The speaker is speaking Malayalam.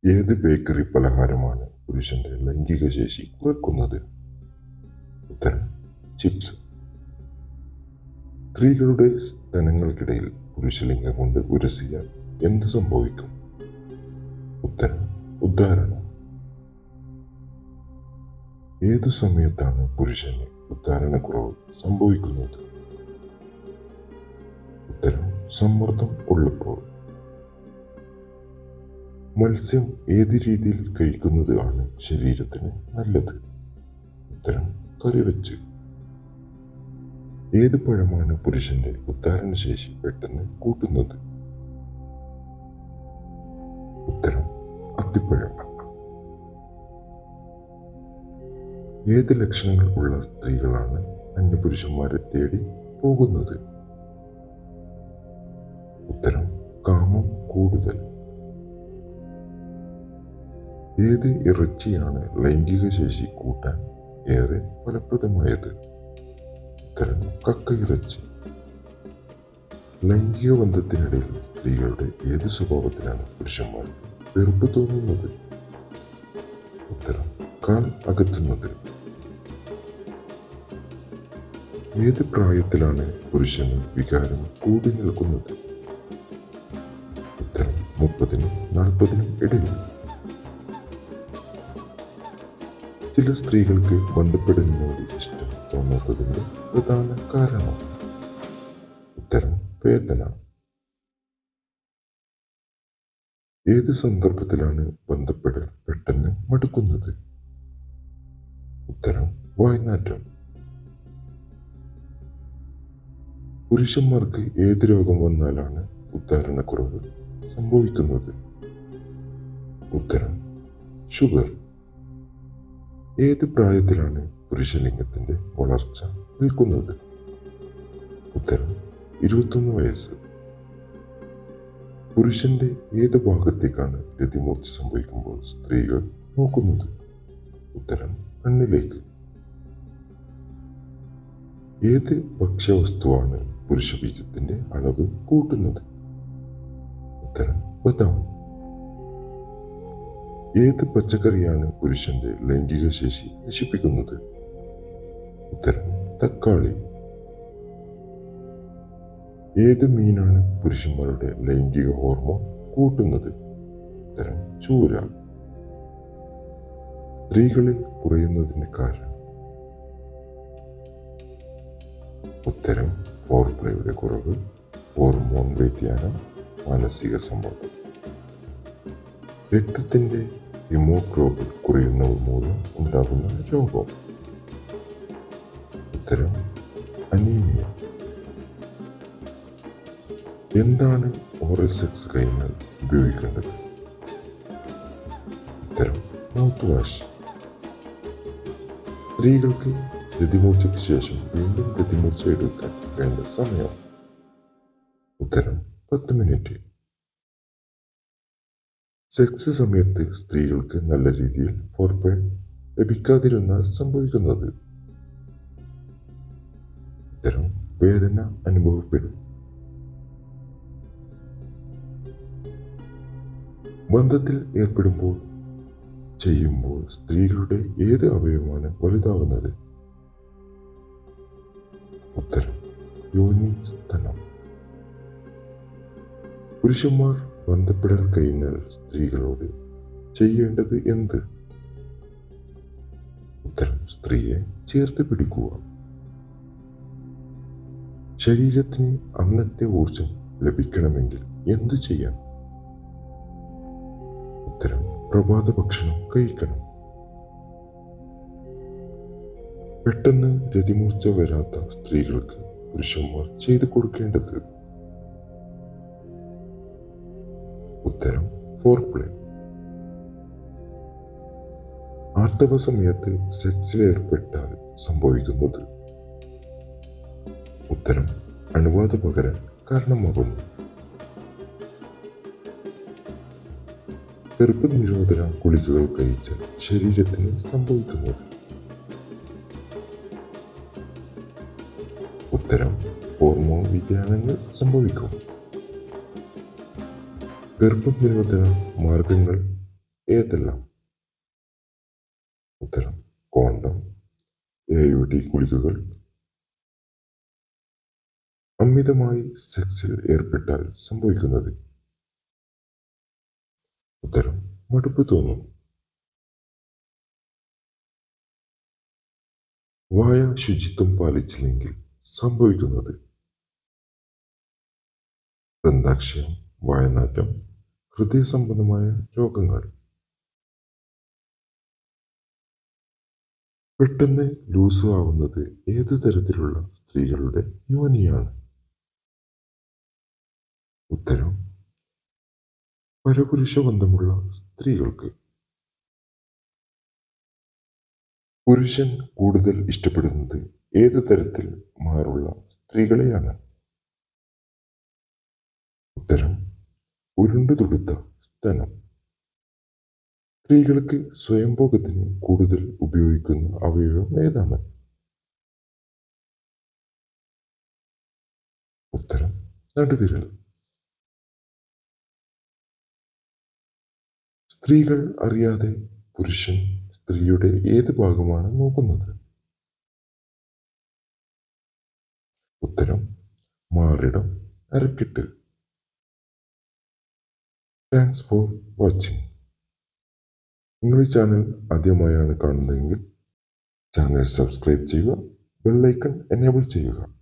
ഏത് ബേക്കറി പലഹാരമാണ് പുരുഷന്റെ ലൈംഗിക ശേഷി കുറയ്ക്കുന്നത്? ഉത്തരം: ചിപ്സ്. സ്ത്രീകളുടെ സ്തനങ്ങൾക്കിടയിൽ പുരുഷലിംഗം കൊണ്ട് ഉരസിയാൽ എന്ത് സംഭവിക്കും? ഉത്തരം: ഉദ്ധാരണം. ഏതു സമയത്താണ് പുരുഷന് ഉദ്ധാരണക്കുറവ് സംഭവിക്കുന്നത്? ഉത്തരം: സമ്മർദ്ദം ഉള്ളപ്പോൾ. മത്സ്യം ഏത് രീതിയിൽ കഴിക്കുന്നത് ആണ് ശരീരത്തിന് നല്ലത്? ഉത്തരം: കറിവെച്ച്. ഏത് പഴമാണ് പുരുഷന്റെ ഉദ്ധാരണശേഷി പെട്ടെന്ന് കൂട്ടുന്നത്? ഉത്തരം: അത്തിപ്പഴം. ഏത് ലക്ഷണങ്ങൾ ഉള്ള സ്ത്രീകളാണ് അന്യപുരുഷന്മാരെ തേടി പോകുന്നത്? ഉത്തരം: കാമം കൂടുതൽ. ഏത് ഇറച്ചിയാണ് ലൈംഗിക ശേഷി കൂട്ടാൻ ഏറെ ഫലപ്രദമായത്? ഉത്തരം: കക്കയിറച്ചി. ലൈംഗിക ബന്ധത്തിനിടയിൽ സ്ത്രീകളുടെ ഏത് സ്വഭാവത്തിലാണ് പുരുഷന്മാർ വെറുപ്പ് തോന്നുന്നത്? ഉത്തരം: കാൽ അകറ്റുന്നത്. ഏത് പ്രായത്തിലാണ് പുരുഷന് വികാരം കൂടി നിൽക്കുന്നത്? ഉത്തരം: 30-നും 40-നും ഇടയിൽ. ചില സ്ത്രീകൾക്ക് ബന്ധപ്പെടുന്നതിനോട് ഇഷ്ടം തോന്നാത്തതിന്റെ പ്രധാന കാരണം? ഉത്തരം: വേദന. ഏത് സന്ദർഭത്തിലാണ് ബന്ധപ്പെടൽ പെട്ടെന്ന് മടുക്കുന്നത്? ഉത്തരം: വായ്നാറ്റം. പുരുഷന്മാർക്ക് ഏത് രോഗം വന്നാലാണ് ഉദ്ധാരണക്കുറവ് സംഭവിക്കുന്നത്? ഉത്തരം: ഷുഗർ. ഏത് പ്രായത്തിലാണ് പുരുഷലിംഗത്തിന്റെ വളർച്ച നിൽക്കുന്നത്? ഉത്തരം: 21 വയസ്സ്. പുരുഷന്റെ ഏത് ഭാഗത്തേക്കാണ് രതിമൂർച്ച സംഭവിക്കുമ്പോൾ സ്ത്രീകൾ നോക്കുന്നത്? ഉത്തരം: കണ്ണിലേക്ക്. ഏത് ഭക്ഷ്യവസ്തുവാണ് പുരുഷബീജത്തിന്റെ അളവ് കൂട്ടുന്നത്? ഉത്തരം: ബദാം. ഏത് പച്ചക്കറിയാണ് പുരുഷന്റെ ലൈംഗിക ശേഷി നശിപ്പിക്കുന്നത്? ഉത്തരം: തക്കാളി. ഏത് മീനാണ് പുരുഷന്മാരുടെ ലൈംഗിക ഹോർമോൺ കൂട്ടുന്നത്? ഉത്തരം: ചൂര. സ്ത്രീകളിൽ കുറയുന്നതിന് കാരണം? ഉത്തരം: ഫോർപ്ലേയുടെ കുറവ്, ഹോർമോൺ വ്യതിയാനം, മാനസിക സമ്മർദ്ദം. രക്തത്തിന്റെ ഹീമോഗ്ലോബിൻ കുറയുന്നത് മൂലം ഉണ്ടാകുന്ന രോഗം? ഉത്തരം: അനീമിയ. എന്താണ് ഓറൽ സെക്സ് കഴിഞ്ഞാൽ ഉപയോഗിക്കേണ്ടത്? ഉത്തരം: മൗത്ത് വാഷ്. സ്ത്രീകൾക്ക് രതിമൂർച്ചയ്ക്ക് ശേഷം വീണ്ടും രതിമൂർച്ച എടുക്കാൻ വേണ്ട സമയം? ഉത്തരം: 10 മിനിറ്റ്. സെക്സ് സമയത്ത് സ്ത്രീകൾക്ക് നല്ല രീതിയിൽ ഫോർപ്ലേ ലഭിക്കാതിരുന്നാൽ സംഭവിക്കുന്നത്? ഉത്തരം: വേദന അനുഭവപ്പെടും. ബന്ധത്തിൽ ഏർപ്പെടുമ്പോൾ ചെയ്യുമ്പോൾ സ്ത്രീകളുടെ ഏത് അവയവമാണ് വലുതാവുന്നത്? ഉത്തരം: യോനി സ്ഥലം. പുരുഷന്മാർ ബന്ധപ്പെടൽ കഴിഞ്ഞാൽ സ്ത്രീകളോട് ചെയ്യേണ്ടത് എന്ത്? ഉത്തരം: സ്ത്രീയെ ചേർത്ത് പിടിക്കുക. ശരീരത്തിന് അന്നത്തെ ഊർജം ലഭിക്കണമെങ്കിൽ എന്ത് ചെയ്യണം? ഉത്തരം: പ്രഭാത ഭക്ഷണം കഴിക്കണം. പെട്ടെന്ന് രതിമൂർച്ച വരാത്ത സ്ത്രീകൾക്ക് പുരുഷന്മാർ ചെയ്തു കൊടുക്കേണ്ടത്? ഉത്തരം: ഫോർപ്ലേ. ആർത്തവ സമയത്ത് സെക്സിൽ ഏർപ്പെട്ടാൽ സംഭവിക്കുന്നത്? ഉത്തരം: അണുബാധ പകരാൻ കാരണമാകുന്നു. ഗർഭനിരോധന ഗുളികകൾ കഴിച്ചാൽ ശരീരത്തിന് സംഭവിക്കുന്നത്? ഉത്തരം: ഹോർമോൺ വ്യതിയാനങ്ങൾ സംഭവിക്കും. ഗർഭനിരോധന മാർഗങ്ങൾ ഏതെല്ലാം? ഉത്തരം കോണ്ടം, AUD ഗുളികകൾ. അമിതമായി സെക്സിൽ ഏർപ്പെട്ടാൽ സംഭവിക്കുന്നത്? ഉത്തരം മടുപ്പ് തോന്നും. വായ ശുചിത്വം പാലിച്ചില്ലെങ്കിൽ സംഭവിക്കുന്നത്? ദന്താക്ഷയം, വായനാറ്റം, ഹൃദയ സംബന്ധമായ രോഗങ്ങൾ. പെട്ടെന്ന് ലൂസ് ആവുന്നത് ഏതു തരത്തിലുള്ള സ്ത്രീകളുടെ യോനിയാണ്? ഉത്തരം പരപുരുഷ ബന്ധമുള്ള സ്ത്രീകൾക്ക്. പുരുഷൻ കൂടുതൽ ഇഷ്ടപ്പെടുന്നത് ഏതു തരത്തിൽ മാറുള്ള സ്ത്രീകളെയാണ്? ഉത്തരം ഉരുണ്ടു തുടുത്ത സ്തനം. സ്ത്രീകൾക്ക് സ്വയംഭോഗത്തിന് കൂടുതൽ ഉപയോഗിക്കുന്ന അവയവം ഏതാണ്? ഉത്തരം നടുവിരൽ. സ്ത്രീകൾ അറിയാതെ പുരുഷൻ സ്ത്രീയുടെ ഏത് ഭാഗമാണ് നോക്കുന്നത്? ഉത്തരം മാറിടം, അരക്കെട്ട്. Thanks for watching. നിങ്ങൾ ഈ ചാനൽ ആദ്യമായാണ് കാണുന്നതെങ്കിൽ ചാനൽ സബ്സ്ക്രൈബ് ചെയ്യുക, ബെൽ ഐക്കൺ എനേബിൾ ചെയ്യുക.